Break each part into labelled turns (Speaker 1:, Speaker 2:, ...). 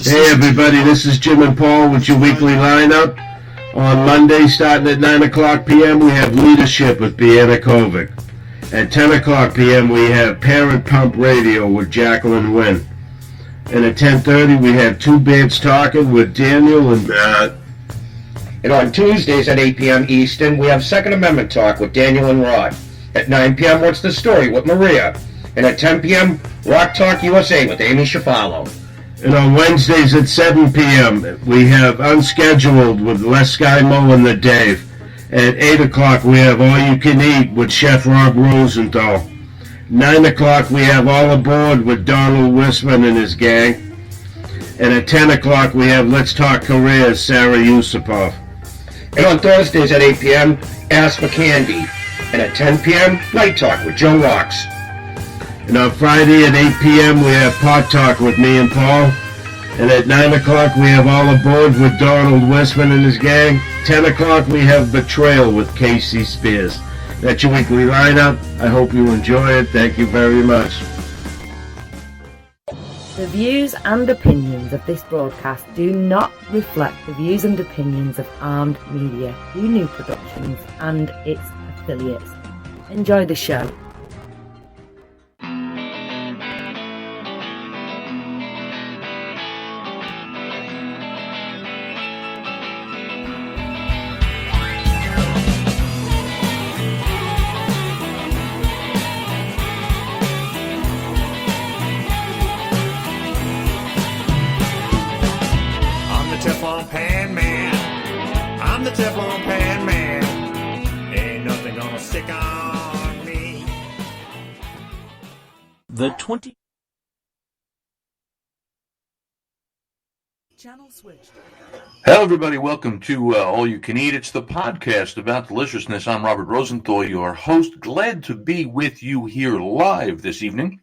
Speaker 1: Hey everybody, this is Jim and Paul with your weekly lineup. On Monday, starting at 9 o'clock p.m., we have Leadership with Deanna Kovic. At 10 o'clock p.m., we have Parent Pump Radio with Jacqueline Wynn. And at 10:30, we have Two Beards Talking with Daniel and Matt.
Speaker 2: And on Tuesdays at 8 p.m. Eastern, we have Second Amendment Talk with Daniel and Rod. At 9 p.m., What's the Story with Maria. And at 10 p.m., Rock Talk USA with Amy Shafalo.
Speaker 1: And on Wednesdays at 7 p.m., we have Unscheduled with Les Skymo and the Dave. At 8 o'clock, we have All You Can Eat with Chef Rob Rosenthal. 9 o'clock, we have All Aboard with Donald Wisman and his gang. And at 10 o'clock, we have Let's Talk Careers, Sarah Yusupov.
Speaker 2: And on Thursdays at 8 p.m., Ask for Candy. And at 10 p.m., Night Talk with Joe Rocks.
Speaker 1: And on Friday at 8 p.m., we have Pot Talk with me and Paul. And at 9 o'clock, we have All Aboard with Donald Wisman and his gang. 10 o'clock, we have Betrayal with Casey Spears. That's your weekly lineup. I hope you enjoy it. Thank you very much.
Speaker 3: The views and opinions of this broadcast do not reflect the views and opinions of Armed Media, UNU Productions, and its affiliates. Enjoy the show.
Speaker 4: Teflon Pan Man. I'm the Teflon Pan Man. Ain't nothing gonna stick on me.
Speaker 5: The 20
Speaker 6: Channel switched.
Speaker 7: Hello, everybody. Welcome to All You Can Eat. It's the podcast about deliciousness. I'm Robert Rosenthal, your host. Glad to be with you here live this evening.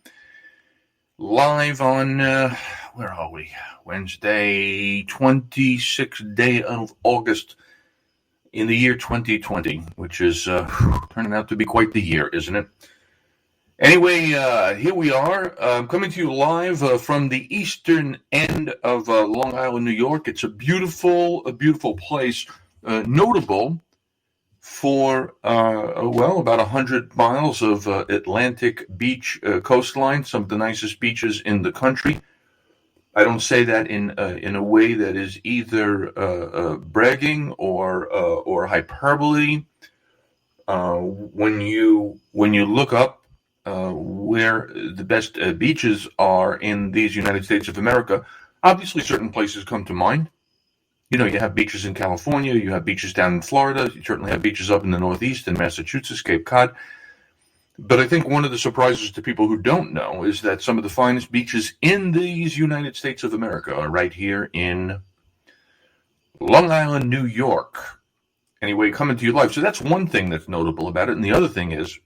Speaker 7: Live on, where are we? Wednesday, 26th day of August in the year 2020, which is turning out to be quite the year, isn't it? Anyway, here we are, coming to you live from the eastern end of Long Island, New York. It's a beautiful place, notable for, about 100 miles of Atlantic beach coastline, some of the nicest beaches in the country. I don't say that in a way that is either bragging or hyperbole. When you look up where the best beaches are in these United States of America, obviously certain places come to mind. You know, you have beaches in California, you have beaches down in Florida, you certainly have beaches up in the Northeast, in Massachusetts, Cape Cod. But I think one of the surprises to people who don't know is that some of the finest beaches in these United States of America are right here in Long Island, New York. Anyway, coming to you live. So that's one thing that's notable about it. And the other thing is,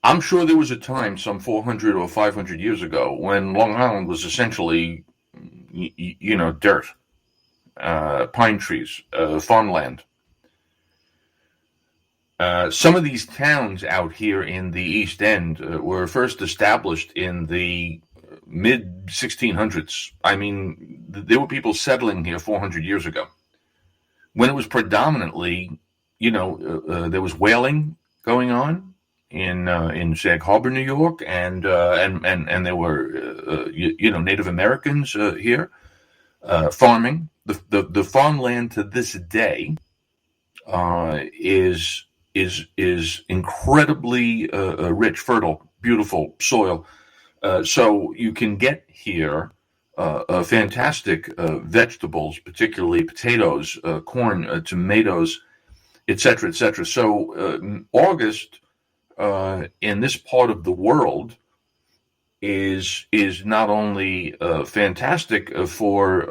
Speaker 7: I'm sure there was a time some 400 or 500 years ago when Long Island was essentially, dirt, pine trees, farmland. Some of these towns out here in the East End were first established in the mid-1600s. I mean, there were people settling here 400 years ago, when it was predominantly, there was whaling going on in Sag Harbor, New York, and there were Native Americans here farming. The farmland to this day is incredibly rich, fertile, beautiful soil. So you can get here fantastic vegetables, particularly potatoes, corn, tomatoes, etc., etc. So August in this part of the world is not only fantastic for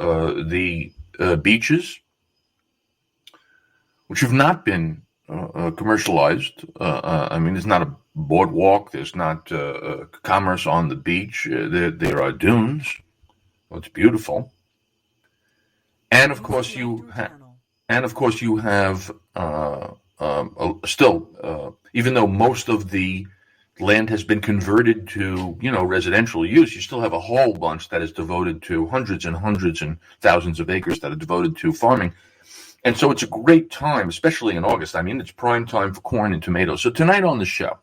Speaker 7: the beaches, which have not been commercialized. There's not a boardwalk. There's not commerce on the beach. There are dunes. Well, it's beautiful, and of course you have still, even though most of the land has been converted to, residential use, you still have a whole bunch that is devoted to hundreds and hundreds and thousands of acres that are devoted to farming. And so it's a great time, especially in August. I mean, it's prime time for corn and tomatoes. So tonight on the show,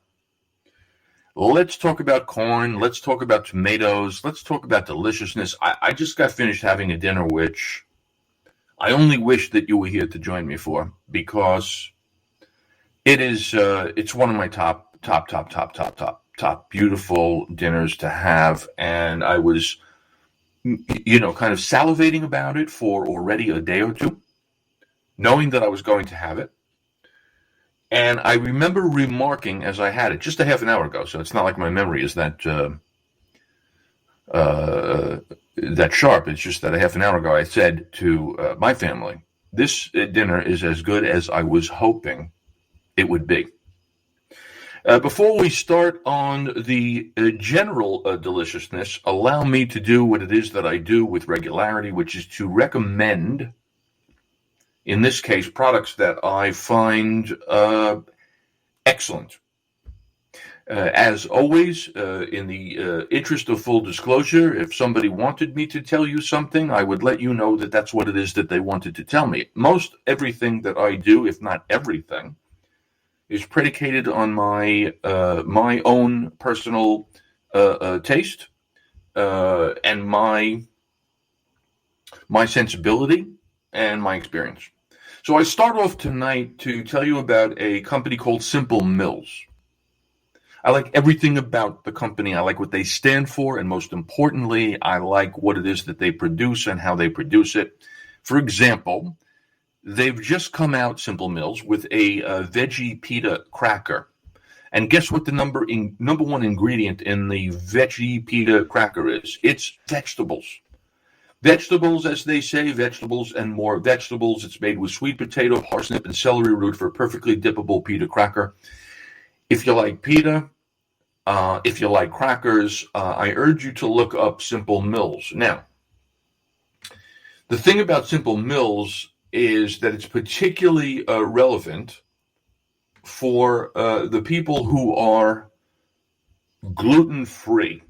Speaker 7: let's talk about corn. Let's talk about tomatoes. Let's talk about deliciousness. I just got finished having a dinner, which I only wish that you were here to join me for, because it's one of my top beautiful dinners to have. And I was, kind of salivating about it for already a day or two, knowing that I was going to have it. And I remember remarking as I had it just a half an hour ago, so it's not like my memory is that sharp. It's just that a half an hour ago I said to my family, this dinner is as good as I was hoping it would be. Before we start on the general deliciousness, allow me to do what it is that I do with regularity, which is to recommend, in this case, products that I find excellent. As always, in the interest of full disclosure, if somebody wanted me to tell you something, I would let you know that that's what it is that they wanted to tell me. Most everything that I do, if not everything, is predicated on my own personal taste and my sensibility and my experience. So I start off tonight to tell you about a company called Simple Mills. I like everything about the company. I like what they stand for, and most importantly, I like what it is that they produce and how they produce it. For example, they've just come out, Simple Mills, with a veggie pita cracker. And guess what the number one ingredient in the veggie pita cracker is? It's vegetables. Vegetables, as they say, vegetables and more vegetables. It's made with sweet potato, parsnip, and celery root for a perfectly dippable pita cracker. If you like pita, if you like crackers, I urge you to look up Simple Mills. Now, the thing about Simple Mills is that it's particularly relevant for the people who are gluten-free.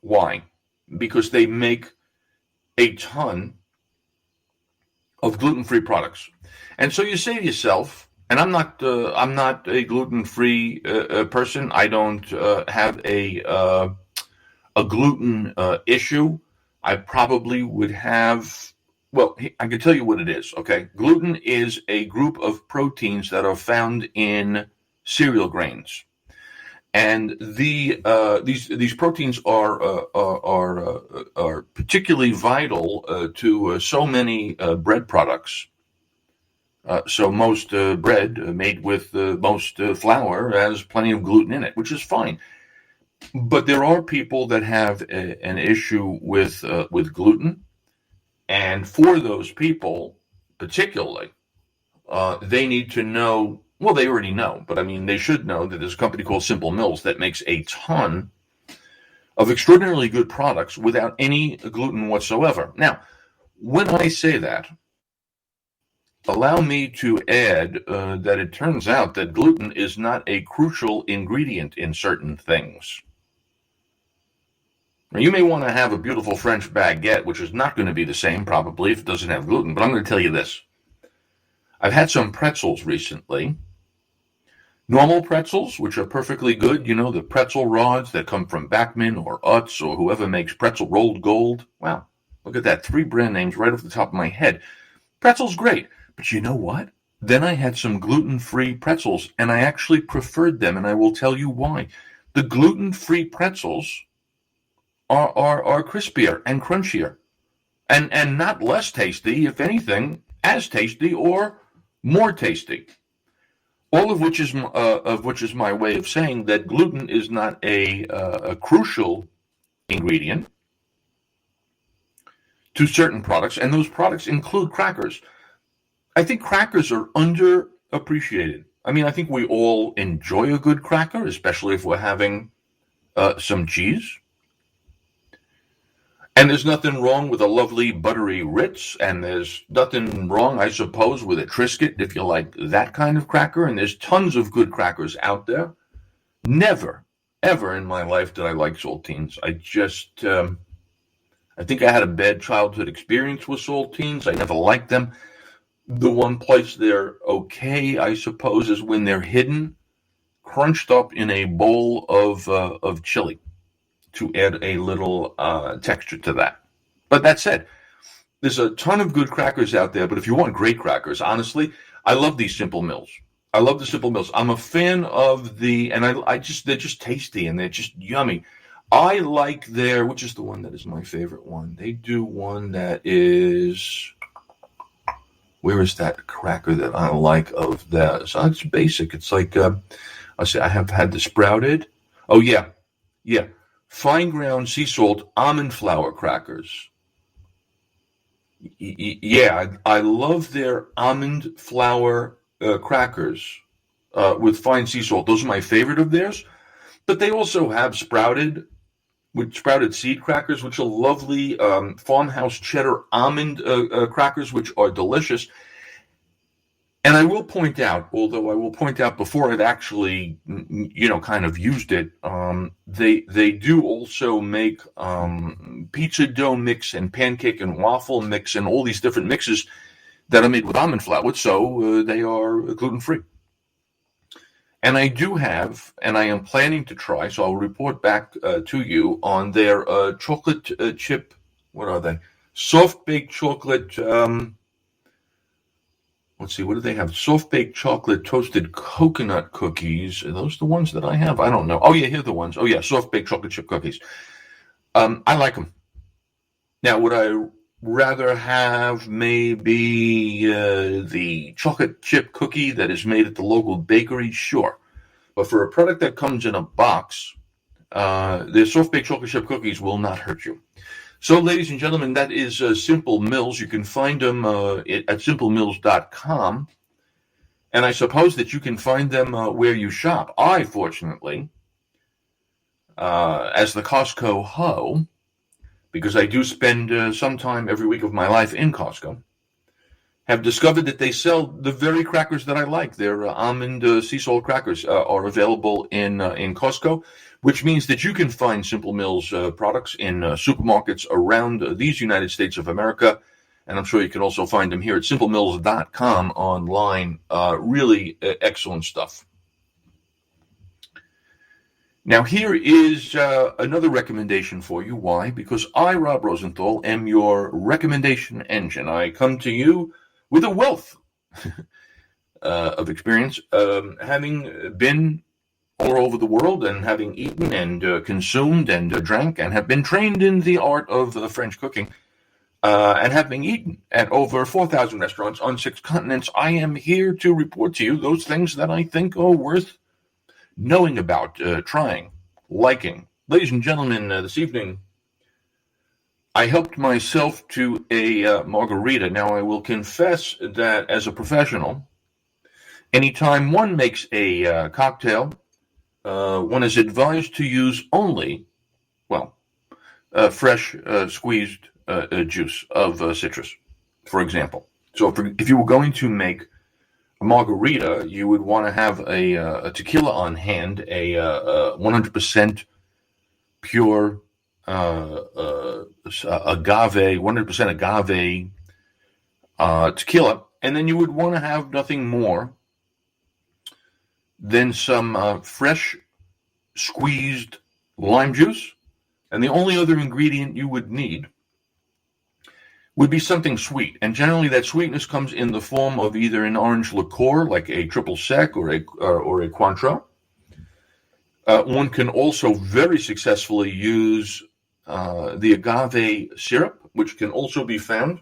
Speaker 7: Why? Because they make a ton of gluten-free products. And so you say to yourself, and I'm not a gluten-free person. I don't have a gluten issue. I probably would have. Well, I can tell you what it is. Okay, gluten is a group of proteins that are found in cereal grains, and these proteins are particularly vital to so many bread products. So most bread made with most flour has plenty of gluten in it, which is fine. But there are people that have an issue with gluten, and for those people, particularly, they need to know. Well, they already know, but I mean, they should know that there's a company called Simple Mills that makes a ton of extraordinarily good products without any gluten whatsoever. Now, when I say that, allow me to add that it turns out that gluten is not a crucial ingredient in certain things. Now, you may want to have a beautiful French baguette, which is not going to be the same, probably, if it doesn't have gluten, but I'm going to tell you this. I've had some pretzels recently. Normal pretzels, which are perfectly good, you know, the pretzel rods that come from Backman or Utz or whoever makes pretzel rolled gold. Wow, look at that, 3 brand names right off the top of my head. Pretzel's great, but you know what? Then I had some gluten-free pretzels, and I actually preferred them, and I will tell you why. The gluten-free pretzels are crispier and crunchier, and not less tasty, if anything, as tasty or more tasty. All of which is my way of saying that gluten is not a crucial ingredient to certain products, and those products include crackers. I think crackers are underappreciated. I mean, I think we all enjoy a good cracker, especially if we're having some cheese. And there's nothing wrong with a lovely buttery Ritz, and there's nothing wrong, I suppose, with a Triscuit if you like that kind of cracker, and there's tons of good crackers out there. Never ever in my life did I like saltines. I think I had a bad childhood experience with saltines. I never liked them. The one place they're okay, I suppose, is when they're hidden, crunched up in a bowl of chili to add a little texture to that. But that said, there's a ton of good crackers out there, but if you want great crackers, honestly, I love these Simple Mills. I love the Simple Mills. I'm a fan of they're just tasty and they're just yummy. I like which is the one that is my favorite one? They do one that is, where is that cracker that I like of that? So it's basic. It's like, I have had the sprouted. Oh, yeah. Fine ground sea salt almond flour crackers. Yeah, I love their almond flour crackers with fine sea salt. Those are my favorite of theirs. But they also have sprouted seed crackers, which are lovely. Farmhouse cheddar almond crackers, which are delicious. And I will point out, before I've actually, kind of used it, they do also make pizza dough mix and pancake and waffle mix and all these different mixes that are made with almond flour, so they are gluten-free. And I do have, and I am planning to try, so I'll report back to you on their chocolate chip, what are they? Soft-baked chocolate, let's see, what do they have? Soft-baked chocolate toasted coconut cookies. Are those the ones that I have? I don't know. Oh, yeah, here are the ones. Oh, yeah, soft-baked chocolate chip cookies. I like them. Now, would I rather have maybe the chocolate chip cookie that is made at the local bakery? Sure. But for a product that comes in a box, the soft-baked chocolate chip cookies will not hurt you. So, ladies and gentlemen, that is Simple Mills. You can find them at simplemills.com. And I suppose that you can find them where you shop. I, fortunately, as the Costco hoe, because I do spend some time every week of my life in Costco, have discovered that they sell the very crackers that I like. Their almond sea salt crackers are available in Costco, which means that you can find Simple Mills products in supermarkets around these United States of America. And I'm sure you can also find them here at simplemills.com online. Really excellent stuff. Now, here is another recommendation for you. Why? Because I, Rob Rosenthal, am your recommendation engine. I come to you with a wealth of experience, having been all over the world and having eaten and consumed and drank and have been trained in the art of French cooking and having eaten at over 4,000 restaurants on 6 continents. I am here to report to you those things that I think are worth knowing about, trying, liking. Ladies and gentlemen, this evening, I helped myself to a margarita. Now, I will confess that as a professional, anytime one makes a cocktail, one is advised to use only, fresh squeezed juice of citrus, for example. So if you were going to make a margarita, you would want to have a tequila on hand, a 100% pure agave, 100% agave tequila, and then you would want to have nothing more than some fresh squeezed lime juice, and the only other ingredient you would need would be something sweet, and generally that sweetness comes in the form of either an orange liqueur, like a triple sec or a Cointreau. One can also very successfully use the agave syrup, which can also be found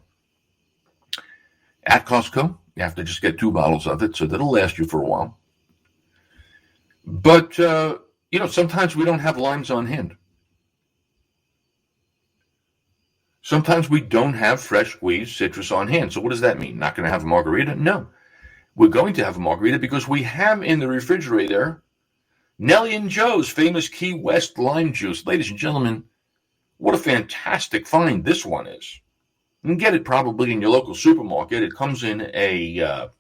Speaker 7: at Costco. You have to just get 2 bottles of it, so that'll last you for a while. But, sometimes we don't have limes on hand. Sometimes we don't have fresh squeezed citrus on hand. So what does that mean? Not going to have a margarita? No. We're going to have a margarita because we have in the refrigerator Nellie and Joe's famous Key West lime juice. Ladies and gentlemen, what a fantastic find this one is. You can get it probably in your local supermarket. It comes in a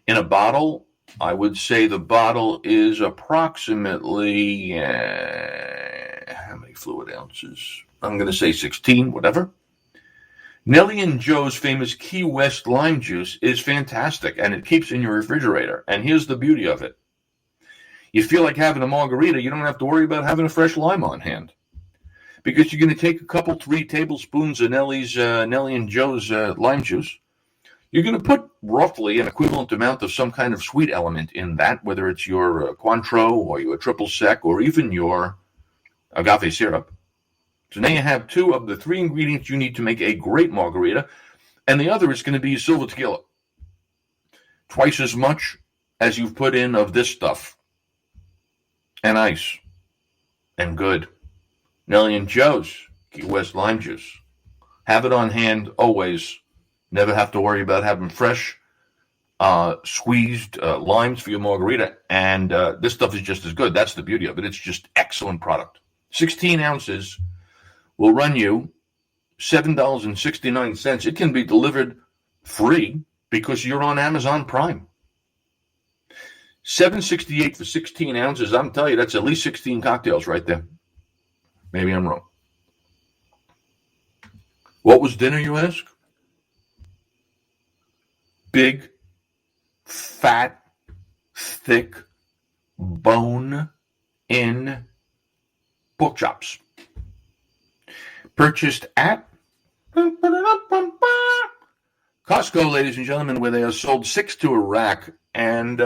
Speaker 7: bottle I would say the bottle is approximately, how many fluid ounces? I'm going to say 16, whatever. Nellie and Joe's famous Key West lime juice is fantastic, and it keeps in your refrigerator. And here's the beauty of it. You feel like having a margarita, you don't have to worry about having a fresh lime on hand. Because you're going to take a couple, 3 tablespoons of Nellie and Joe's lime juice. You're going to put roughly an equivalent amount of some kind of sweet element in that, whether it's your Cointreau or your triple sec or even your agave syrup. So now you have 2 of the 3 ingredients you need to make a great margarita, and the other is going to be silver tequila. Twice as much as you've put in of this stuff. And ice. And good. Nellie and Joe's Key West lime juice. Have it on hand always. Never have to worry about having fresh, squeezed limes for your margarita. And this stuff is just as good. That's the beauty of it. It's just excellent product. 16 ounces will run you $7.69. It can be delivered free because you're on Amazon Prime. $7.68 for 16 ounces. I'm telling you, that's at least 16 cocktails right there. Maybe I'm wrong. What was dinner, you ask? Big, fat, thick, bone-in pork chops. Purchased at Costco, ladies and gentlemen, where they are sold 6 to a rack. And,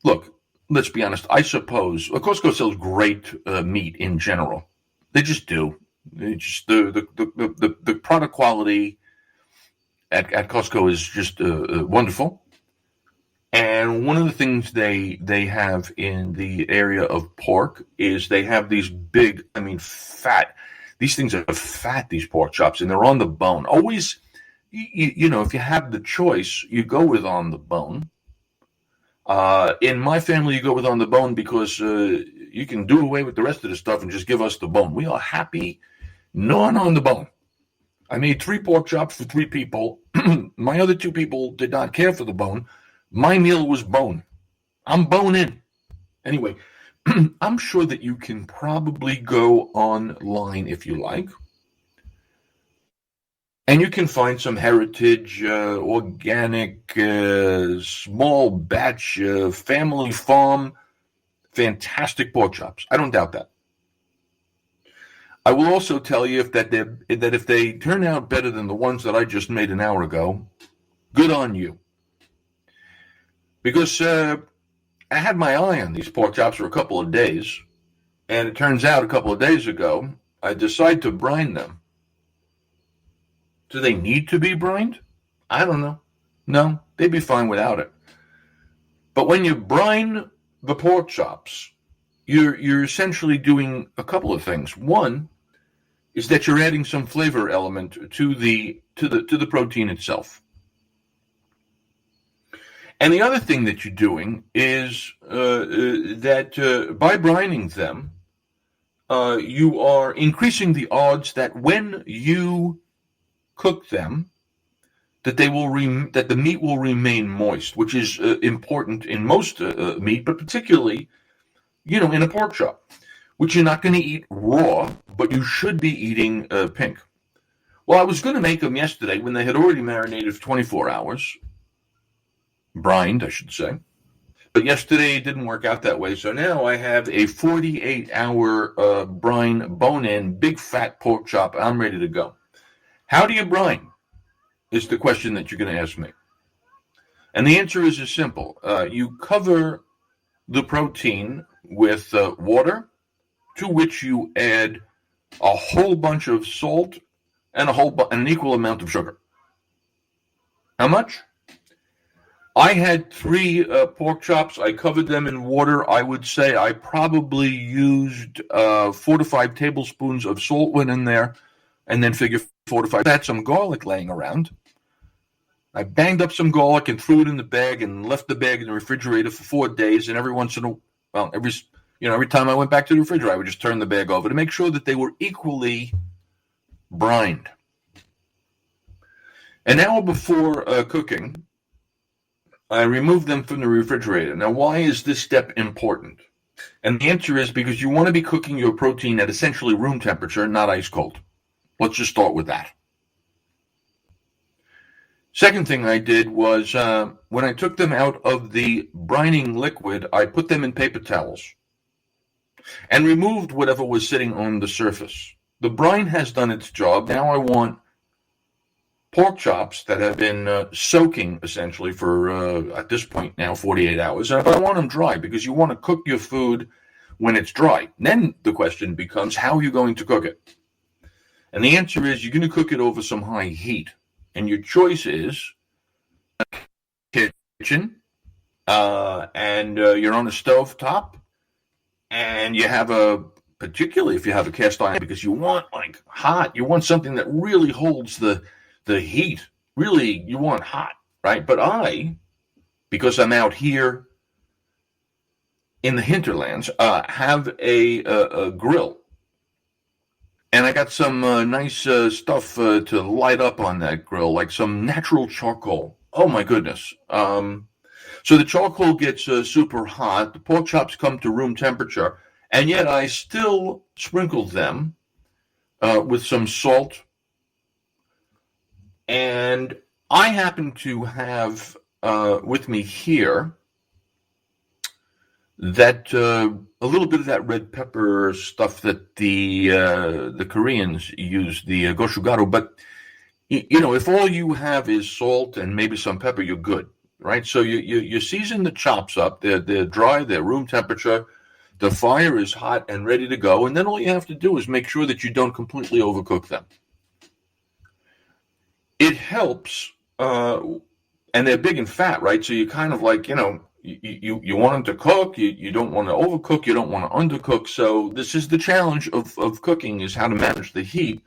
Speaker 7: look, let's be honest. I suppose Costco sells great meat in general. They just do. They just the product quality at Costco is just wonderful. And one of the things they have in the area of pork is they have these big, fat. These things are fat, these pork chops, and they're on the bone. Always, if you have the choice, you go with on the bone. In my family, you go with on the bone because you can do away with the rest of the stuff and just give us the bone. We are happy gnawing on the bone. I made 3 pork chops for 3 people. My other 2 people did not care for the bone. My meal was bone. I'm bone in. Anyway, I'm sure that you can probably go online if you like. And you can find some heritage, organic, small batch, family farm, fantastic pork chops. I don't doubt that. I will also tell you that if they turn out better than the ones that I just made an hour ago, good on you. Because I had my eye on these pork chops for a couple of days, and it turns out a couple of days ago, I decided to brine them. Do they need to be brined? I don't know. No, they'd be fine without it. But when you brine the pork chops, you're essentially doing a couple of things. One is that you're adding some flavor element to the protein itself. And the other thing that you're doing is that by brining them, you are increasing the odds that when you cook them, that that the meat will remain moist, which is important in most meat, but particularly, in a pork chop, which you're not going to eat raw, but you should be eating pink. Well, I was going to make them yesterday when they had already marinated for 24 hours. Brined, I should say. But yesterday it didn't work out that way, so now I have a 48-hour brine, bone-in, big fat pork chop. I'm ready to go. How do you brine? Is the question that you're going to ask me. And the answer is as simple. You cover the protein with water, to which you add a whole bunch of salt and an equal amount of sugar. How much? I had 3 pork chops. I covered them in water. I would say I probably used 4 to 5 tablespoons of salt went in there, and then figure 4 to 5. I had some garlic laying around. I banged up some garlic and threw it in the bag and left the bag in the refrigerator for 4 days. And every time I went back to the refrigerator, I would just turn the bag over to make sure that they were equally brined. An hour before cooking, I remove them from the refrigerator. Now, why is this step important? And the answer is because you want to be cooking your protein at essentially room temperature, not ice cold. Let's just start with that. Second thing I did was when I took them out of the brining liquid, I put them in paper towels and removed whatever was sitting on the surface. The brine has done its job. Now I want pork chops that have been soaking essentially for, at this point now, 48 hours. But I want them dry because you want to cook your food when it's dry. Then the question becomes, how are you going to cook it? And the answer is you're going to cook it over some high heat. And your choice is kitchen, and you're on a stove top, and you have particularly if you have a cast iron, because you want like hot, you want something that really holds the heat. Really, you want hot, right? But because I'm out here in the hinterlands, have a grill. And I got some nice stuff to light up on that grill, like some natural charcoal. Oh, my goodness. So the charcoal gets super hot. The pork chops come to room temperature. And yet I still sprinkled them with some salt. And I happen to have with me here that a little bit of that red pepper stuff that the Koreans use, the gochugaru. But if all you have is salt and maybe some pepper, you're good, right? So you season the chops up. They're dry. They're room temperature. The fire is hot and ready to go. And then all you have to do is make sure that you don't completely overcook them. It helps, and they're big and fat, right? So you kind of like, you want them to cook, you don't want to overcook, you don't want to undercook. So this is the challenge of cooking, is how to manage the heat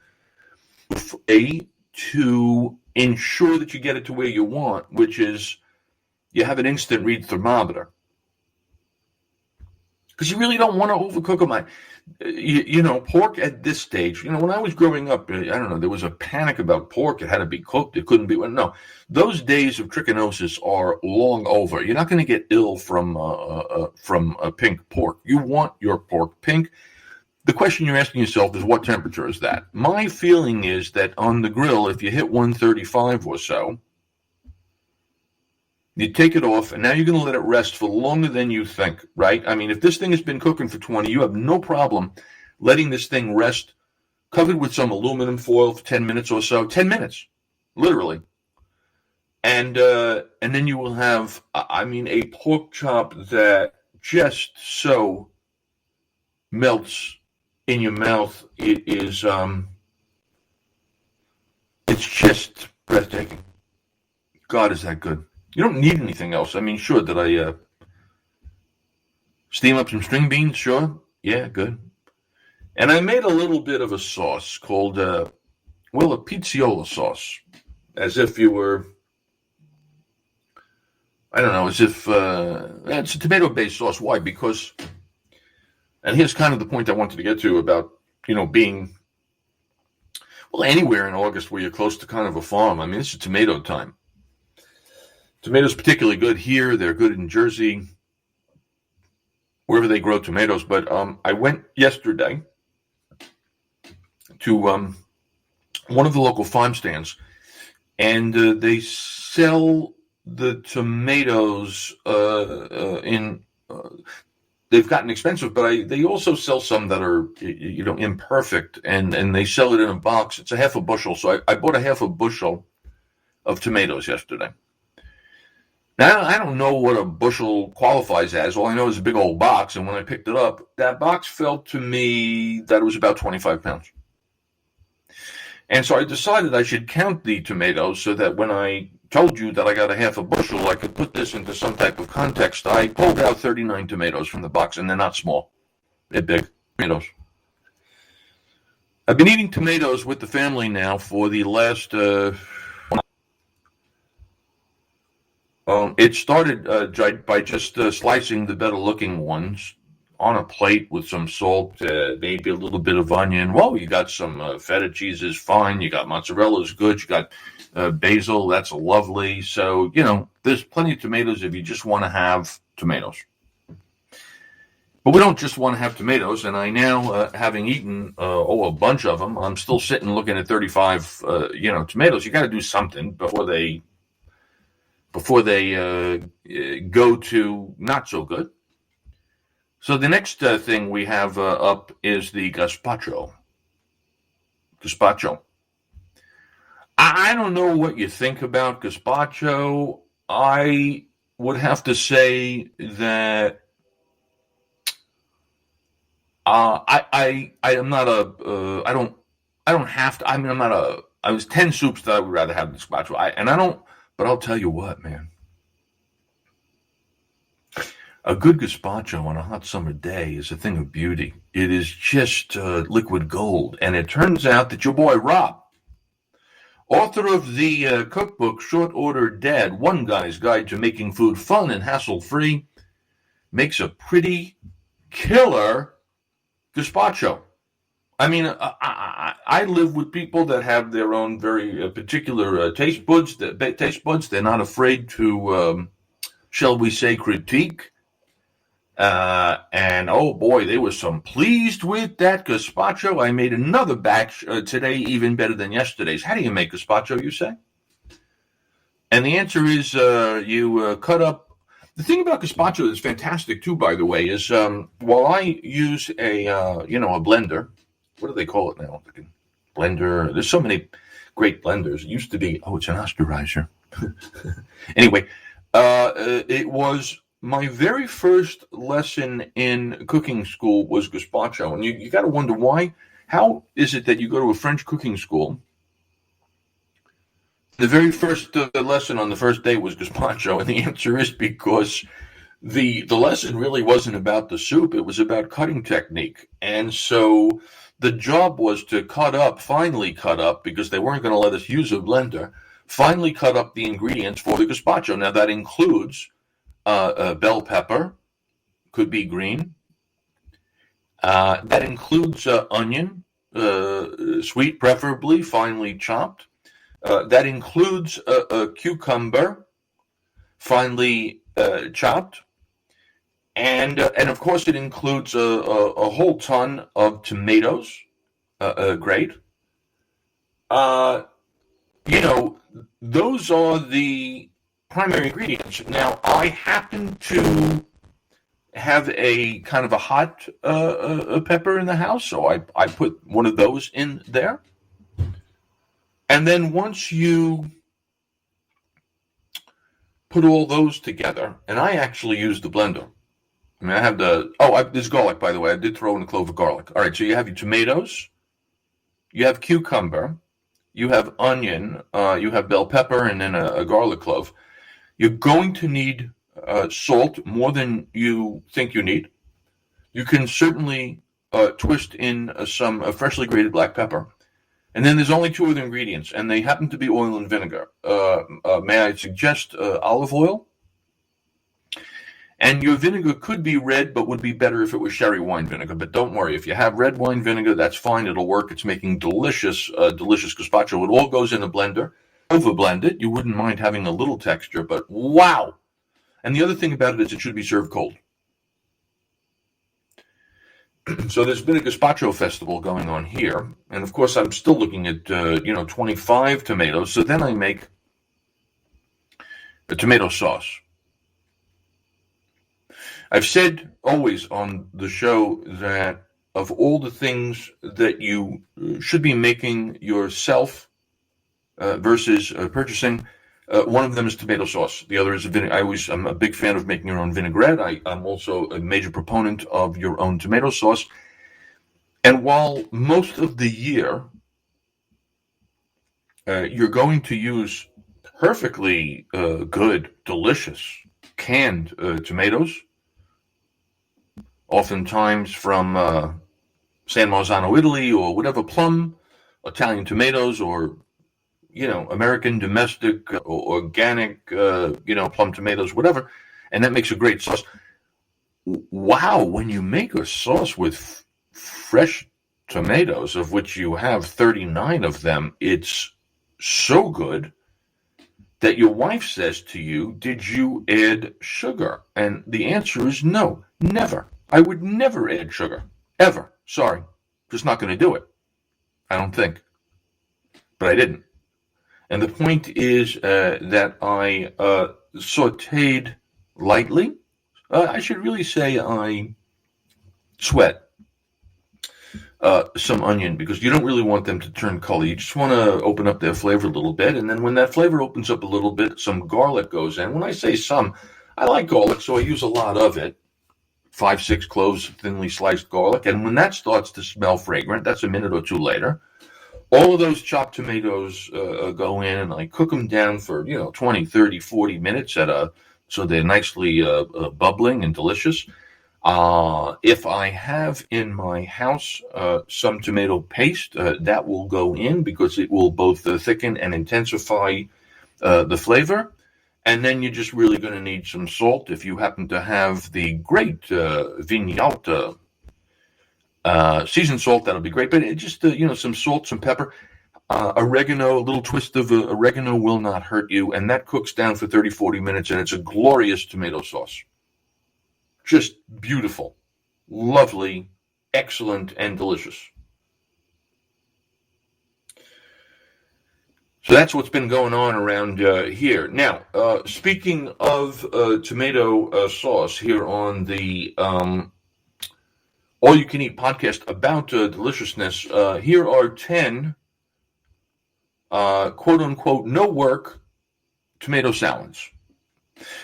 Speaker 7: to ensure that you get it to where you want, which is you have an instant read thermometer. Because you really don't want to overcook them. Pork at this stage, when I was growing up, I don't know, there was a panic about pork. It had to be cooked. It couldn't be. No, those days of trichinosis are long over. You're not going to get ill from a pink pork. You want your pork pink. The question you're asking yourself is, what temperature is that? My feeling is that on the grill, if you hit 135 or so, you take it off, and now you're going to let it rest for longer than you think, right? I mean, if this thing has been cooking for 20, you have no problem letting this thing rest, covered with some aluminum foil for 10 minutes or so. 10 minutes, literally. And then you will have, a pork chop that just so melts in your mouth. It is, it's just breathtaking. God, is that good. You don't need anything else. I mean, sure, did I steam up some string beans? Sure. Yeah, good. And I made a little bit of a sauce called, a pizziola sauce. As if you were, I don't know, as if, it's a tomato-based sauce. Why? Because, and here's kind of the point I wanted to get to about, being, anywhere in August where you're close to kind of a farm. I mean, it's tomato time. Tomatoes particularly good here. They're good in Jersey, wherever they grow tomatoes. But I went yesterday to one of the local farm stands, and they sell the tomatoes they've gotten expensive, but they also sell some that are, imperfect, and they sell it in a box. It's a half a bushel. So I bought a half a bushel of tomatoes yesterday. Now, I don't know what a bushel qualifies as. All I know is a big old box, and when I picked it up, that box felt to me that it was about 25 pounds. And so I decided I should count the tomatoes so that when I told you that I got a half a bushel, I could put this into some type of context. I pulled out 39 tomatoes from the box, and they're not small. They're big tomatoes. I've been eating tomatoes with the family now for the last... it started by just slicing the better-looking ones on a plate with some salt, maybe a little bit of onion. Well, you got some feta cheese is fine. You got mozzarella is good. You got basil, that's lovely. So, there's plenty of tomatoes if you just want to have tomatoes. But we don't just want to have tomatoes, and I now, having eaten, a bunch of them, I'm still sitting looking at 35, tomatoes. You got to do something before they go to not so good. So the next thing we have up is the gazpacho. Gazpacho. I don't know what you think about gazpacho. I would have to say that I am not a I don't have to. I mean, I'm not a. I was 10 soups that I would rather have gazpacho. But I'll tell you what, man. A good gazpacho on a hot summer day is a thing of beauty. It is just liquid gold. And it turns out that your boy Rob, author of the cookbook Short Order Dad, One Guy's Guide to Making Food Fun and Hassle-Free, makes a pretty killer gazpacho. I mean, I live with people that have their own very particular taste buds. They're not afraid to, shall we say, critique. And oh boy, there was some pleased with that gazpacho. I made another batch today, even better than yesterday's. How do you make gazpacho, you say? And the answer is you cut up. The thing about gazpacho that's fantastic too, by the way, is while I use a blender. What do they call it now? Blender. There's so many great blenders. It used to be, it's an osterizer. Anyway, it was my very first lesson in cooking school was gazpacho. And you got to wonder why. How is it that you go to a French cooking school? The very first lesson on the first day was gazpacho. And the answer is because the lesson really wasn't about the soup. It was about cutting technique. And so the job was to finally cut up, because they weren't going to let us use a blender, finally cut up the ingredients for the gazpacho. Now, that includes bell pepper, could be green. That includes onion, sweet preferably, finely chopped. That includes a cucumber, finely chopped. And of course, it includes a whole ton of tomatoes. Great. Those are the primary ingredients. Now, I happen to have a kind of a hot pepper in the house, so I put one of those in there. And then once you put all those together, and I actually use the blender. I mean, I have there's garlic, by the way. I did throw in a clove of garlic. All right, so you have your tomatoes, you have cucumber, you have onion, you have bell pepper, and then a garlic clove. You're going to need salt more than you think you need. You can certainly twist in some freshly grated black pepper. And then there's only 2 other ingredients, and they happen to be oil and vinegar. May I suggest olive oil? And your vinegar could be red, but would be better if it was sherry wine vinegar. But don't worry, if you have red wine vinegar, that's fine. It'll work. It's making delicious gazpacho. It all goes in a blender. Overblend it. You wouldn't mind having a little texture, but wow. And the other thing about it is it should be served cold. So there's been a gazpacho festival going on here. And of course, I'm still looking at, 25 tomatoes. So then I make a tomato sauce. I've said always on the show that of all the things that you should be making yourself versus purchasing, one of them is tomato sauce. The other is vinegar. I'm a big fan of making your own vinaigrette. I'm also a major proponent of your own tomato sauce. And while most of the year you're going to use perfectly good, delicious canned tomatoes, oftentimes from San Marzano, Italy, or whatever, plum, Italian tomatoes, or American domestic organic plum tomatoes, whatever, and that makes a great sauce. wow, when you make a sauce with fresh tomatoes, of which you have 39 of them, it's so good that your wife says to you, did you add sugar? And the answer is no, never. I would never add sugar, ever. Sorry, just not going to do it. I don't think. But I didn't. And the point is that I sauteed lightly. I should really say I sweat some onion, because you don't really want them to turn color. You just want to open up their flavor a little bit. And then when that flavor opens up a little bit, some garlic goes in. When I say some, I like garlic, so I use a lot of it. 5-6 cloves of thinly sliced garlic. And when that starts to smell fragrant, that's a minute or two later, all of those chopped tomatoes go in, and I cook them down for 20, 30, 40 minutes so they're nicely bubbling and delicious. If I have in my house some tomato paste, that will go in, because it will both thicken and intensify the flavor. And then you're just really going to need some salt. If you happen to have the great Vignalta seasoned salt, that'll be great. But just some salt, some pepper, oregano, a little twist of oregano will not hurt you. And that cooks down for 30, 40 minutes, and it's a glorious tomato sauce. Just beautiful, lovely, excellent, and delicious. So that's what's been going on around here. Now, speaking of tomato sauce, here on the All You Can Eat podcast about deliciousness, here are 10 quote-unquote no-work tomato salads.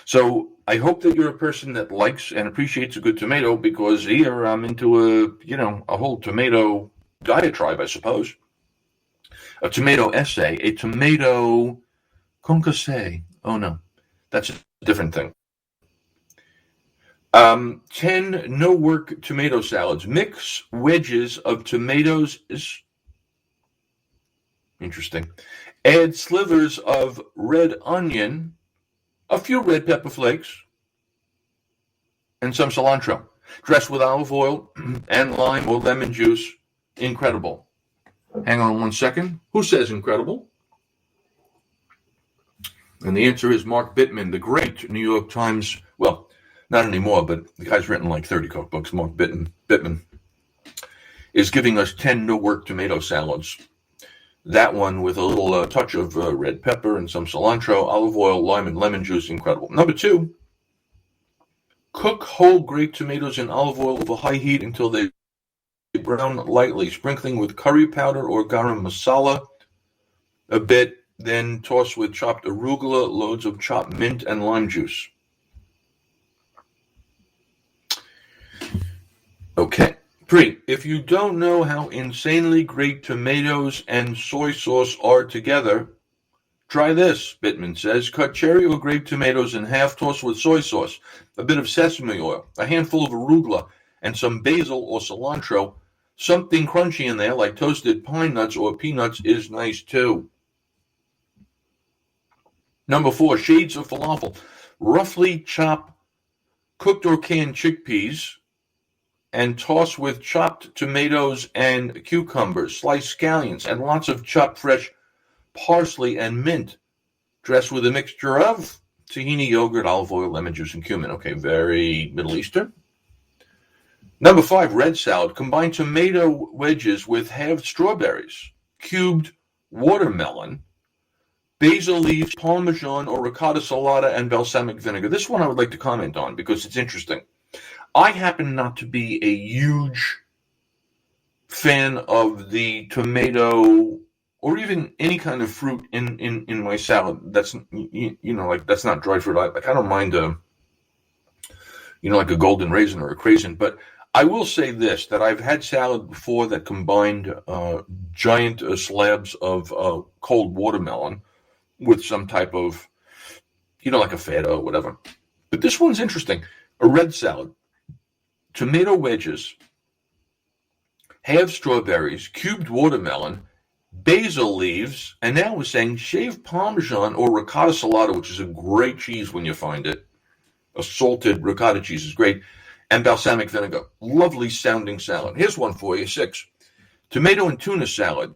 Speaker 7: So I hope that you're a person that likes and appreciates a good tomato, because here I'm into a whole tomato diatribe, I suppose. A tomato essay, a tomato concasse. Oh no, that's a different thing. 10 no-work tomato salads. Mix wedges of tomatoes. Is interesting. Add slivers of red onion, a few red pepper flakes, and some cilantro. Dress with olive oil and lime or lemon juice. Incredible. Hang on one second. Who says incredible? And the answer is Mark Bittman, the great New York Times, well, not anymore, but the guy's written like 30 cookbooks. Mark Bittman is giving us 10 no-work tomato salads. That one with a little touch of red pepper and some cilantro, olive oil, lime, and lemon juice. Incredible. Number 2, cook whole grape tomatoes in olive oil over high heat until they brown lightly, sprinkling with curry powder or garam masala a bit, then toss with chopped arugula, loads of chopped mint, and lime juice. Okay. 3, if you don't know how insanely great tomatoes and soy sauce are together, try this, Bittman says. Cut cherry or grape tomatoes in half, toss with soy sauce, a bit of sesame oil, a handful of arugula, and some basil or cilantro. Something crunchy in there, like toasted pine nuts or peanuts, is nice too. Number 4, shades of falafel. Roughly chop cooked or canned chickpeas and toss with chopped tomatoes and cucumbers, sliced scallions, and lots of chopped fresh parsley and mint. Dress with a mixture of tahini, yogurt, olive oil, lemon juice, and cumin. Okay, very Middle Eastern. Number 5, red salad. Combine tomato wedges with halved strawberries, cubed watermelon, basil leaves, parmesan or ricotta salata, and balsamic vinegar. This one I would like to comment on because it's interesting. I happen not to be a huge fan of the tomato or even any kind of fruit in my salad. That's that's not dried fruit. I don't mind like a golden raisin or a craisin, but I will say this, that I've had salad before that combined giant slabs of cold watermelon with some type of, like a feta or whatever. But this one's interesting. A red salad, tomato wedges, halved strawberries, cubed watermelon, basil leaves, and now we're saying shaved Parmesan or ricotta salata, which is a great cheese when you find it. A salted ricotta cheese is great. and balsamic vinegar. Lovely sounding salad. Here's one for you, 6. Tomato and tuna salad.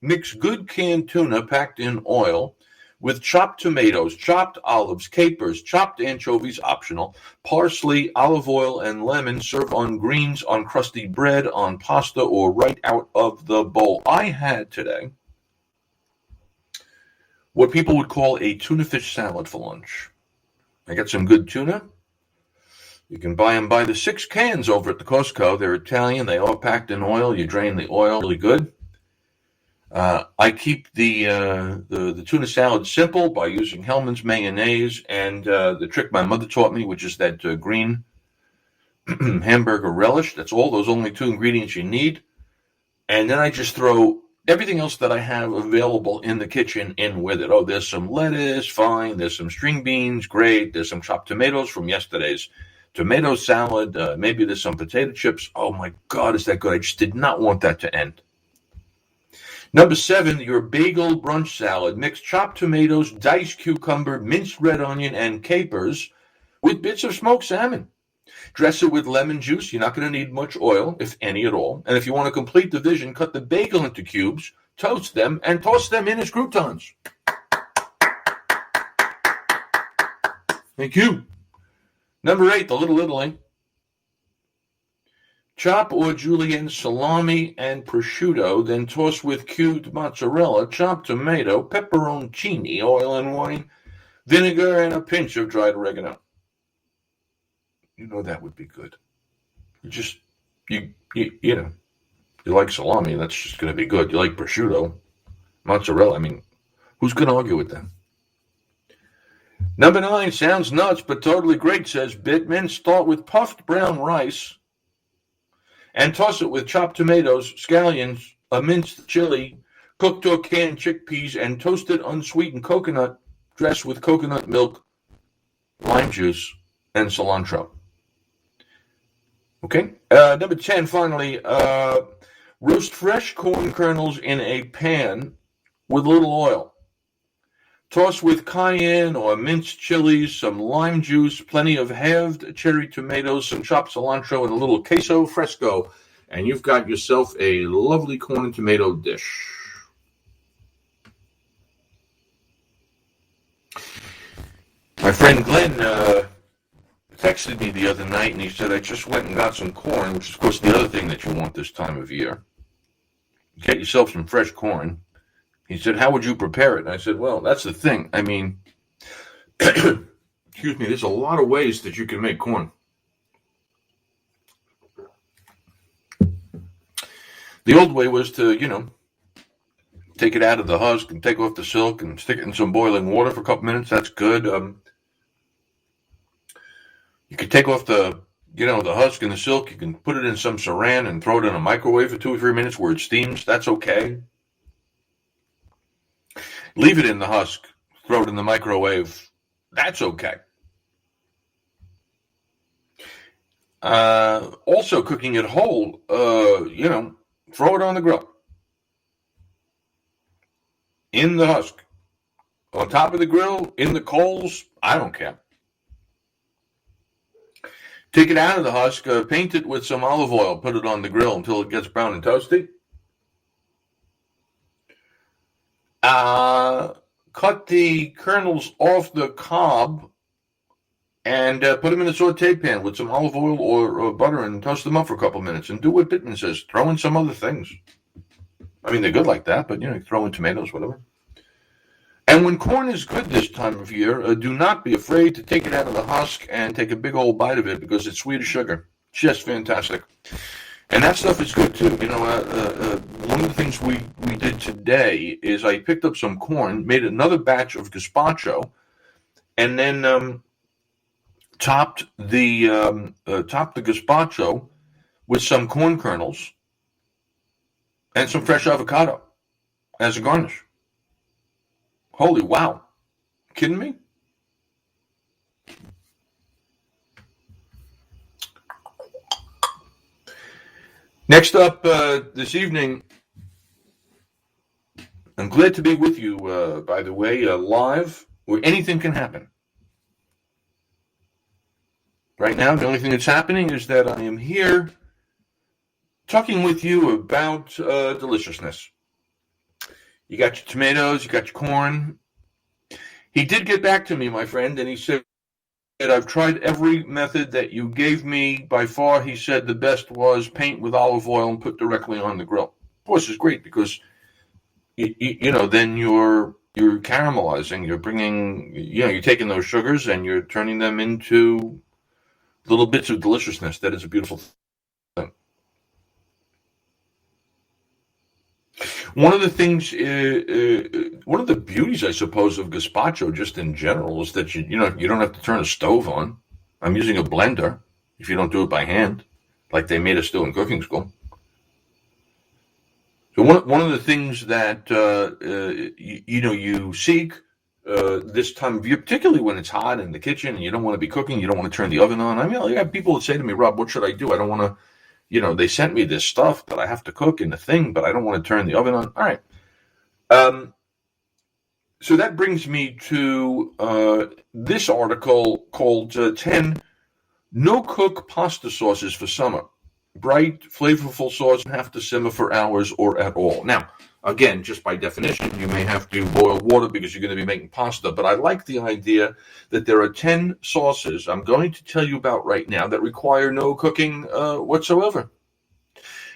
Speaker 7: Mix good canned tuna packed in oil with chopped tomatoes, chopped olives, capers, chopped anchovies, optional, parsley, olive oil, and lemon. Serve on greens, on crusty bread, on pasta, or right out of the bowl. I had today what people would call a tuna fish salad for lunch. I got some good tuna. You can buy them by the 6 cans over at the Costco. They're Italian. They are packed in oil. You drain the oil really good. I keep the tuna salad simple by using Hellmann's mayonnaise and the trick my mother taught me, which is that green hamburger relish. That's all. Those only 2 ingredients you need. And then I just throw everything else that I have available in the kitchen in with it. Oh, there's some lettuce, fine. There's some string beans, great. There's some chopped tomatoes from yesterday's tomato salad. Maybe there's some potato chips. Oh my God, is that good? I just did not want that to end. Number 7, your bagel brunch salad. Mix chopped tomatoes, diced cucumber, minced red onion, and capers with bits of smoked salmon. Dress it with lemon juice. You're not going to need much oil, if any at all. And if you want to complete the vision, cut the bagel into cubes, toast them, and toss them in as croutons. Thank you. Number 8, the Little Italy. Chop or julienne salami and prosciutto, then toss with cubed mozzarella, chopped tomato, pepperoncini, oil and wine, vinegar, and a pinch of dried oregano. You know that would be good. You know, you like salami, that's just going to be good. You like prosciutto, mozzarella. I mean, who's going to argue with that? Number 9, sounds nuts, but totally great, says Bittman. Start with puffed brown rice and toss it with chopped tomatoes, scallions, a minced chili, cooked or canned chickpeas, and toasted unsweetened coconut dressed with coconut milk, lime juice, and cilantro. Okay. Number 10, finally, roast fresh corn kernels in a pan with a little oil. Toss with cayenne or minced chilies, some lime juice, plenty of halved cherry tomatoes, some chopped cilantro, and a little queso fresco. And you've got yourself a lovely corn and tomato dish. My friend Glenn texted me the other night, and he said, I just went and got some corn, which is, of course, the other thing that you want this time of year. Get yourself some fresh corn. He said, how would you prepare it? And I said, well, that's the thing. I mean, excuse me, there's a lot of ways that you can make corn. The old way was to, take it out of the husk and take off the silk and stick it in some boiling water for a couple minutes. That's good. You could take off the husk and the silk. You can put it in some saran and throw it in a microwave for 2 or 3 minutes where it steams. That's okay. Leave it in the husk, throw it in the microwave. That's okay. Also, cooking it whole, throw it on the grill. In the husk. On top of the grill, in the coals, I don't care. Take it out of the husk, paint it with some olive oil, put it on the grill until it gets brown and toasty. Cut the kernels off the cob and put them in a saute pan with some olive oil or butter and toast them up for a couple minutes. And do what Bittman says. Throw in some other things. I mean, they're good like that, but, throw in tomatoes, whatever. And when corn is good this time of year, do not be afraid to take it out of the husk and take a big old bite of it because it's sweet as sugar. Just fantastic. And that stuff is good, too. One of the things we did today is I picked up some corn, made another batch of gazpacho, and then topped the gazpacho with some corn kernels and some fresh avocado as a garnish. Holy wow. Kidding me? Next up this evening, I'm glad to be with you, by the way, live, where anything can happen. Right now, the only thing that's happening is that I am here talking with you about deliciousness. You got your tomatoes, you got your corn. He did get back to me, my friend, and he said, I've tried every method that you gave me. By far, he said, the best was paint with olive oil and put directly on the grill. Of course, it's great because, then you're caramelizing. You're bringing, you're taking those sugars and you're turning them into little bits of deliciousness. That is a beautiful thing. One of the things, one of the beauties, I suppose, of gazpacho just in general is that you don't have to turn a stove on. I'm using a blender if you don't do it by hand, like they made us do in cooking school. So one of the things that you seek this time of year, particularly when it's hot in the kitchen and you don't want to be cooking, you don't want to turn the oven on. I mean, I have people that say to me, Rob, what should I do? I don't want to. They sent me this stuff that I have to cook in the thing, but I don't want to turn the oven on. All right. So that brings me to this article called 10 No-Cook Pasta Sauces for Summer. Bright, flavorful sauce don't have to simmer for hours or at all. Now, again, just by definition, you may have to boil water because you're going to be making pasta, but I like the idea that there are 10 sauces I'm going to tell you about right now that require no cooking whatsoever.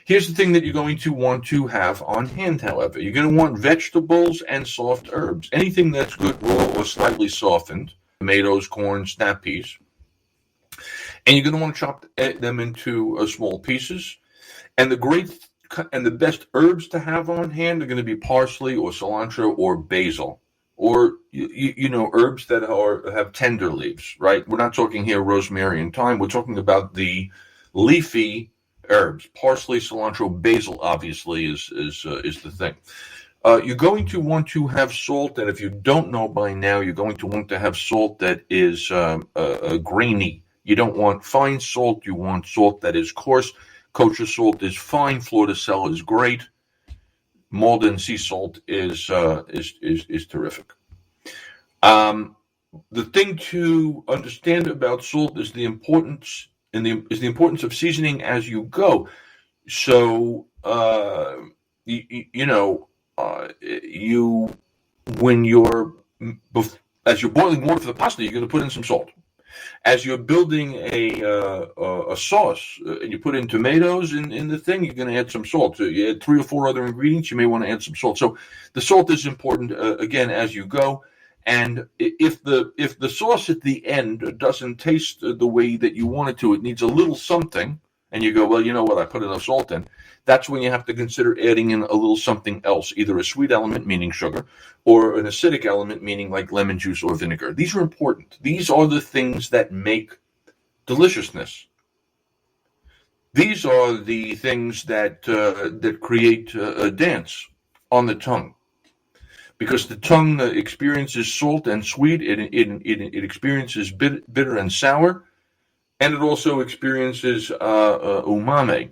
Speaker 7: Here's the thing that you're going to want to have on hand, however. You're going to want vegetables and soft herbs. Anything that's good raw or slightly softened, tomatoes, corn, snap peas. And you're going to want to chop them into small pieces. And the best herbs to have on hand are going to be parsley or cilantro or basil, or herbs that have tender leaves. Right? We're not talking here rosemary and thyme. We're talking about the leafy herbs. Parsley, cilantro, basil, obviously is the thing. You're going to want to have salt, and if you don't know by now, you're going to want to have salt that is grainy. You don't want fine salt. You want salt that is coarse. Kosher salt is fine. Fleur de sel is great. Malden sea salt is terrific. The thing to understand about salt is the importance of seasoning as you go. So as you're boiling water for the pasta, you're going to put in some salt. As you're building a sauce and you put in tomatoes in the thing, you're going to add some salt. So you add 3 or 4 other ingredients, you may want to add some salt. So the salt is important again as you go. And if the sauce at the end doesn't taste the way that you want it to, it needs a little something, and you go, well, you know what, I put enough salt in. That's when you have to consider adding in a little something else, either a sweet element, meaning sugar, or an acidic element, meaning like lemon juice or vinegar. These are important. These are the things that make deliciousness. These are the things that create a dance on the tongue. Because the tongue experiences salt and sweet, it experiences bitter and sour, and it also experiences umami,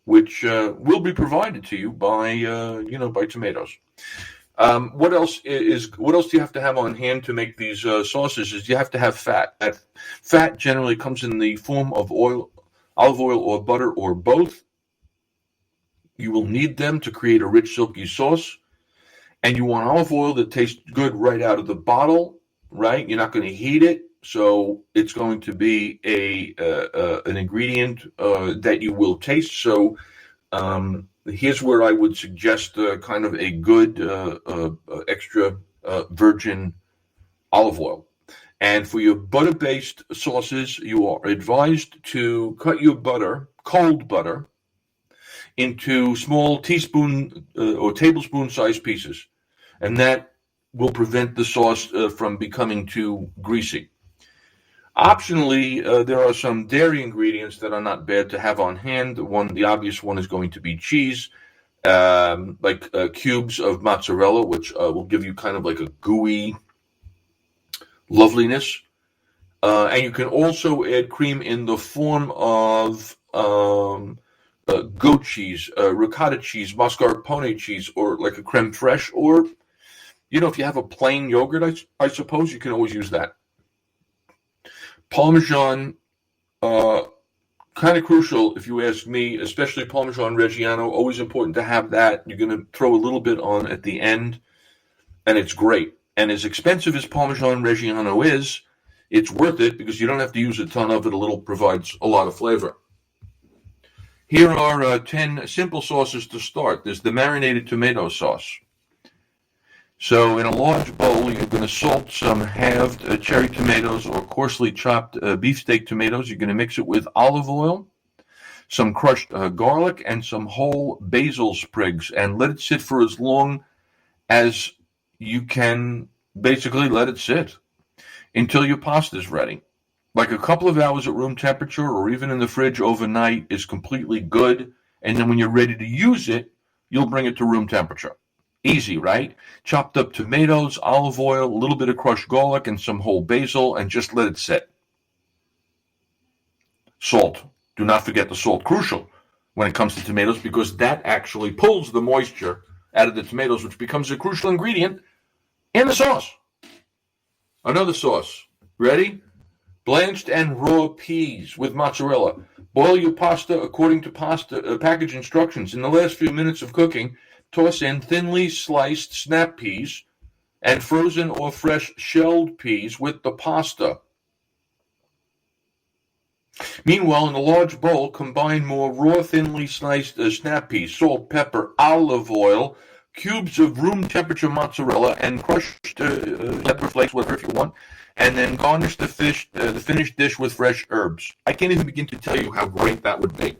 Speaker 7: which will be provided to you by tomatoes. What else do you have to have on hand to make these sauces? Is you have to have fat. That fat generally comes in the form of oil, olive oil, or butter, or both. You will need them to create a rich, silky sauce. And you want olive oil that tastes good right out of the bottle, right? You're not going to heat it, so it's going to be an ingredient that you will taste. So here's where I would suggest kind of a good extra virgin olive oil. And for your butter-based sauces, you are advised to cut your butter, cold butter, into small teaspoon or tablespoon-sized pieces. And that will prevent the sauce from becoming too greasy. Optionally, there are some dairy ingredients that are not bad to have on hand. The obvious one is going to be cheese, like cubes of mozzarella, which will give you kind of like a gooey loveliness. And you can also add cream in the form of goat cheese, ricotta cheese, mascarpone cheese, or like a creme fraiche, or if you have a plain yogurt, I suppose you can always use that. Parmesan kind of crucial, if you ask me, especially Parmesan Reggiano. Always important to have that. You're going to throw a little bit on at the end, and it's great. And as expensive as Parmesan Reggiano is, it's worth it because you don't have to use a ton of it. A little provides a lot of flavor. Here are 10 simple sauces to start. There's the marinated tomato sauce. So in a large bowl, you're going to salt some halved cherry tomatoes or coarsely chopped beefsteak tomatoes. You're going to mix it with olive oil, some crushed garlic, and some whole basil sprigs, and let it sit for as long as you can. Basically let it sit until your pasta is ready. Like a couple of hours at room temperature or even in the fridge overnight is completely good. And then when you're ready to use it, you'll bring it to room temperature. Easy, right? Chopped up tomatoes, olive oil, a little bit of crushed garlic, and some whole basil, and just let it sit. Salt. Do not forget the salt. Crucial when it comes to tomatoes because that actually pulls the moisture out of the tomatoes, which becomes a crucial ingredient in the sauce. Another sauce. Ready? Blanched and raw peas with mozzarella. Boil your pasta according to package instructions. In the last few minutes of cooking, toss in thinly sliced snap peas and frozen or fresh shelled peas with the pasta. Meanwhile, in a large bowl, combine more raw thinly sliced snap peas, salt, pepper, olive oil, cubes of room temperature mozzarella, and crushed pepper flakes, whatever if you want, and then garnish the finished dish with fresh herbs. I can't even begin to tell you how great that would be.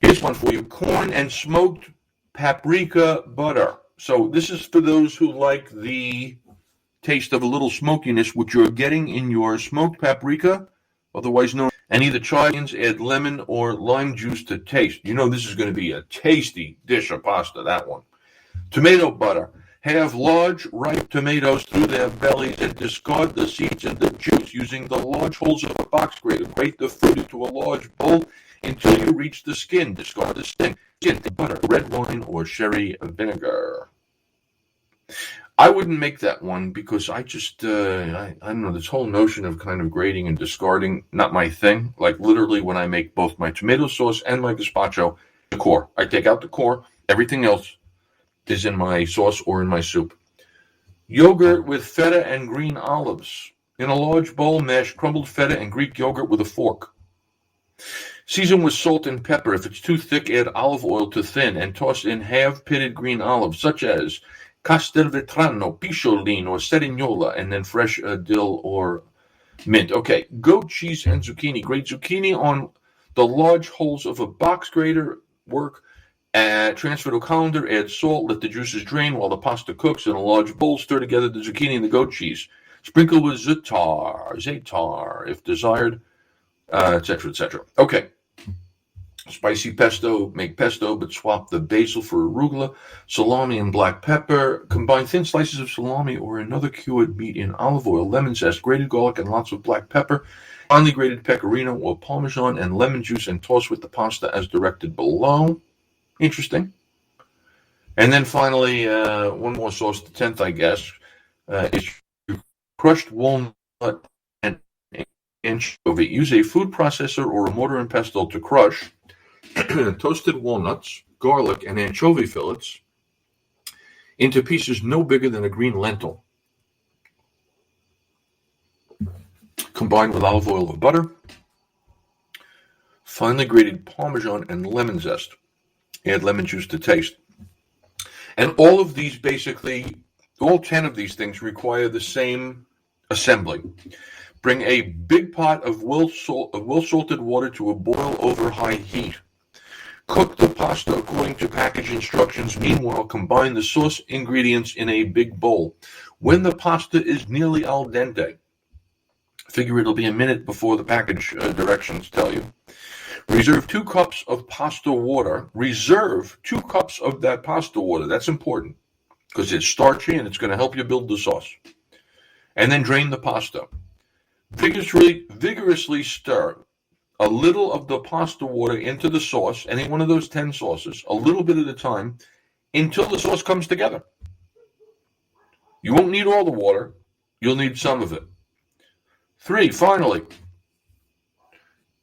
Speaker 7: Here's one for you. Corn and smoked paprika butter. So this is for those who like the taste of a little smokiness, which you're getting in your smoked paprika, otherwise known, and either chives, add lemon or lime juice to taste. You know this is going to be a tasty dish of pasta, that one. Tomato butter. Have large, ripe tomatoes through their bellies and discard the seeds and the juice using the large holes of a box grater. Grate the fruit into a large bowl until you reach the skin. Discard the skin. Butter, red wine, or sherry vinegar. I wouldn't make that one because I just, I don't know, this whole notion of kind of grating and discarding, not my thing. Like literally when I make both my tomato sauce and my gazpacho, the core. I take out the core. Everything else is in my sauce or in my soup. Yogurt with feta and green olives. In a large bowl, mash crumbled feta and Greek yogurt with a fork. Season with salt and pepper. If it's too thick, add olive oil to thin and toss in half-pitted green olives, such as Castelvetrano, Picciolin, or Cerignola, and then fresh dill or mint. Okay, goat cheese and zucchini. Grate zucchini on the large holes of a box grater. Work. Transfer to a colander, add salt, let the juices drain while the pasta cooks. In a large bowl, stir together the zucchini and the goat cheese. Sprinkle with za'atar, if desired, etc., etc. Okay. Spicy pesto, make pesto, but swap the basil for arugula, salami, and black pepper. Combine thin slices of salami or another cured meat in olive oil, lemon zest, grated garlic, and lots of black pepper. Finely grated pecorino or parmesan and lemon juice, and toss with the pasta as directed below. Interesting. And then finally, one more sauce, the 10th, I guess, is crushed walnut and anchovy. Use a food processor or a mortar and pestle to crush toasted walnuts, garlic, and anchovy fillets into pieces no bigger than a green lentil. Combine with olive oil or butter. Finely grated parmesan and lemon zest. Add lemon juice to taste. And all of these basically, all 10 of these things require the same assembly. Bring a big pot of well-salted water to a boil over high heat. Cook the pasta according to package instructions. Meanwhile, combine the sauce ingredients in a big bowl. When the pasta is nearly al dente, figure it'll be a minute before the package directions tell you. Reserve 2 cups of pasta water. Reserve 2 cups of that pasta water. That's important because it's starchy and it's going to help you build the sauce. And then drain the pasta. Vigorously stir a little of the pasta water into the sauce, any one of those 10 sauces, a little bit at a time, until the sauce comes together. You won't need all the water. You'll need some of it. 3, finally,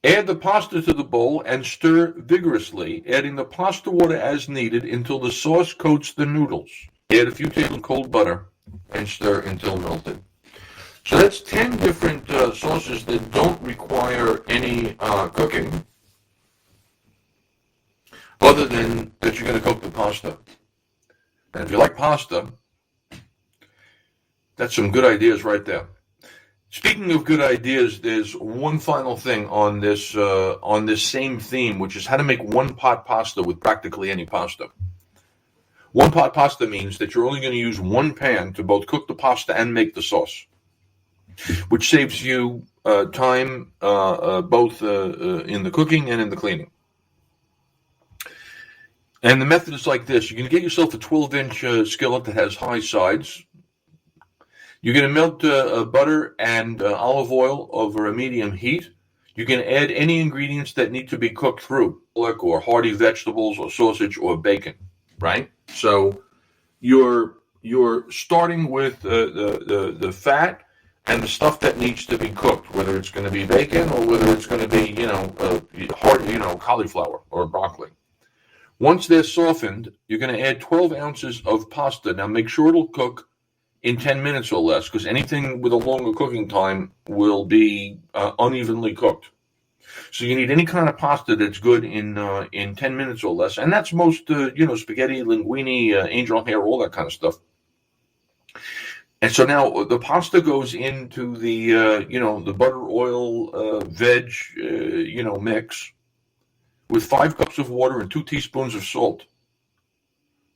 Speaker 7: add the pasta to the bowl and stir vigorously, adding the pasta water as needed until the sauce coats the noodles. Add a few tablespoons of cold butter and stir until melted. So that's 10 different sauces that don't require any cooking, other than that you're going to cook the pasta. And if you like pasta, that's some good ideas right there. Speaking of good ideas, there's one final thing on this same theme, which is how to make one-pot pasta with practically any pasta. One-pot pasta means that you're only going to use one pan to both cook the pasta and make the sauce, which saves you time both in the cooking and in the cleaning. And the method is like this. You're going to get yourself a 12-inch skillet that has high sides. You're going to melt butter and olive oil over a medium heat. You can add any ingredients that need to be cooked through, like or hearty vegetables or sausage or bacon, right? So you're starting with the fat and the stuff that needs to be cooked, whether it's going to be bacon or whether it's going to be cauliflower or broccoli. Once they're softened, you're going to add 12 ounces of pasta. Now make sure it'll cook in 10 minutes or less, because anything with a longer cooking time will be unevenly cooked. So you need any kind of pasta that's good in 10 minutes or less, and that's most spaghetti, linguine, angel hair, all that kind of stuff. And so now the pasta goes into the butter, oil, veg, mix with 5 cups of water and 2 teaspoons of salt.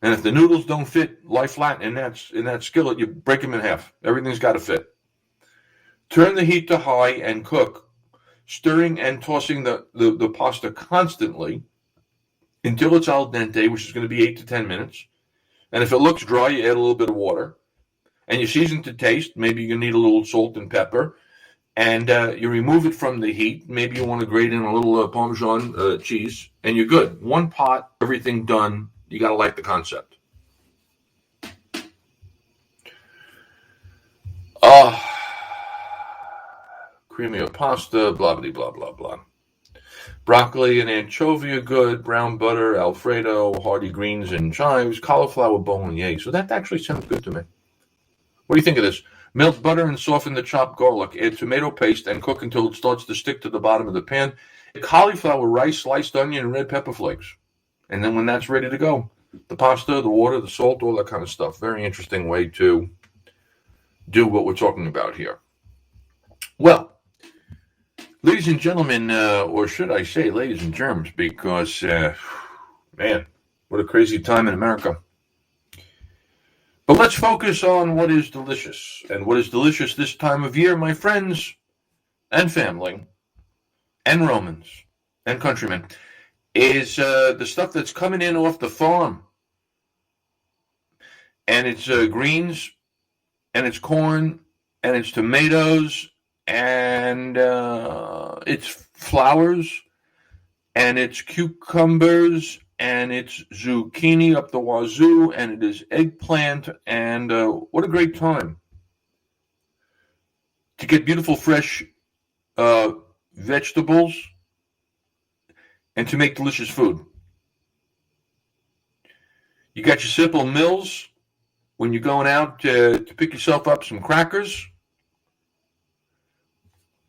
Speaker 7: And if the noodles don't fit, lie flat in that skillet, you break them in half. Everything's got to fit. Turn the heat to high and cook, stirring and tossing the pasta constantly until it's al dente, which is going to be 8 to 10 minutes. And if it looks dry, you add a little bit of water. And you season to taste. Maybe you're going to need a little salt and pepper. And you remove it from the heat. Maybe you want to grate in a little Parmesan cheese. And you're good. One pot, everything done. You got to like the concept. Creamy pasta, blah, blah, blah, blah, blah. Broccoli and anchovy are good. Brown butter, Alfredo, hearty greens and chives, cauliflower bolognese. So that actually sounds good to me. What do you think of this? Melt butter and soften the chopped garlic. Add tomato paste and cook until it starts to stick to the bottom of the pan. Cauliflower rice, sliced onion, and red pepper flakes. And then when that's ready to go, the pasta, the water, the salt, all that kind of stuff. Very interesting way to do what we're talking about here. Well, ladies and gentlemen, or should I say ladies and germs, because, man, what a crazy time in America. But let's focus on what is delicious. And what is delicious this time of year, my friends and family and Romans and countrymen, is the stuff that's coming in off the farm. And it's greens, and it's corn, and it's tomatoes, and it's flowers, and it's cucumbers, and it's zucchini up the wazoo, and it is eggplant, and what a great time to get beautiful fresh vegetables and to make delicious food. You got your simple meals when you're going out to pick yourself up some crackers.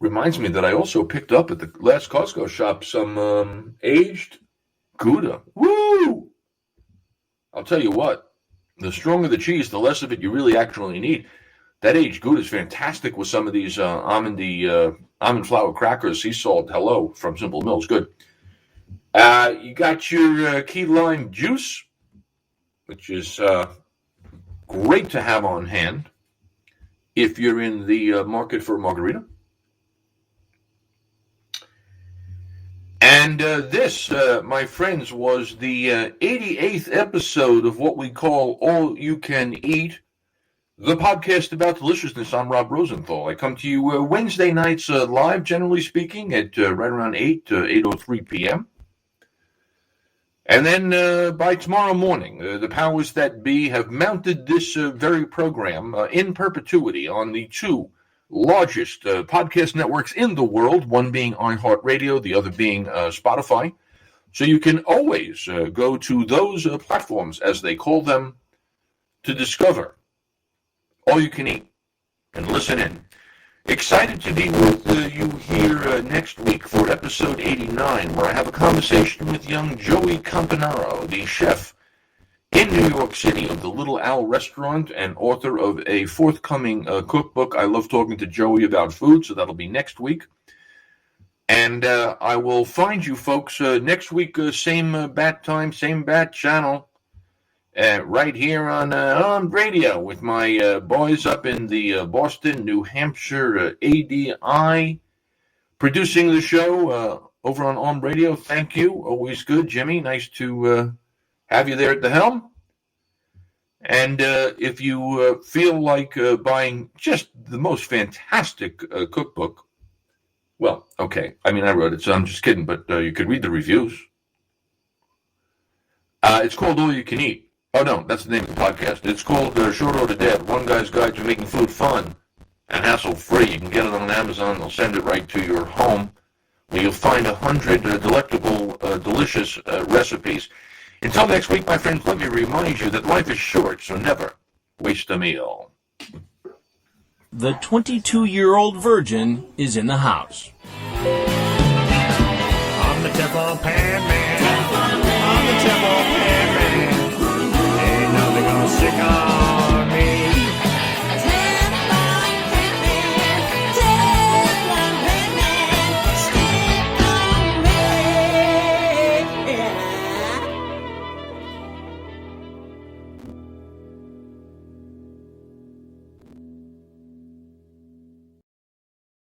Speaker 7: Reminds me that I also picked up at the last Costco shop some aged Gouda. Woo! I'll tell you what, the stronger the cheese, the less of it you really actually need. That aged Gouda is fantastic with some of these almond flour crackers, sea salt, hello, from Simple Mills. Good. You got your key lime juice, which is great to have on hand if you're in the market for a margarita. And this, my friends, was the 88th episode of what we call All You Can Eat, the podcast about deliciousness. I'm Rob Rosenthal. I come to you Wednesday nights live, generally speaking, at right around 8 to 8:03 p.m. And then by tomorrow morning, the powers that be have mounted this very program in perpetuity on the 2 largest podcast networks in the world, one being iHeartRadio, the other being Spotify. So you can always go to those platforms, as they call them, to discover All You Can Eat and listen in. Excited to be with you here next week for episode 89, where I have a conversation with young Joey Campanaro, the chef in New York City of the Little Owl Restaurant and author of a forthcoming cookbook. I love talking to Joey about food, so that'll be next week. And I will find you folks next week, same bat time, same bat channel, right here on radio with my boys up in the Boston, New Hampshire ADI, producing the show over on Arm Radio. Thank you. Always good, Jimmy. Nice to have you there at the helm. And if you feel like buying just the most fantastic cookbook, well, okay. I mean, I wrote it, so I'm just kidding, but you could read the reviews. It's called All You Can Eat. Oh, no, that's the name of the podcast. It's called Short Order Dad, One Guy's Guide to Making Food Fun and Hassle-Free. You can get it on Amazon. They'll send it right to your home, where you'll find 100 delectable, delicious recipes. Until next week, my friends, let me remind you that life is short, so never waste a meal.
Speaker 5: The 22-year-old virgin is in the house.
Speaker 4: I'm the Teflon Pan Man.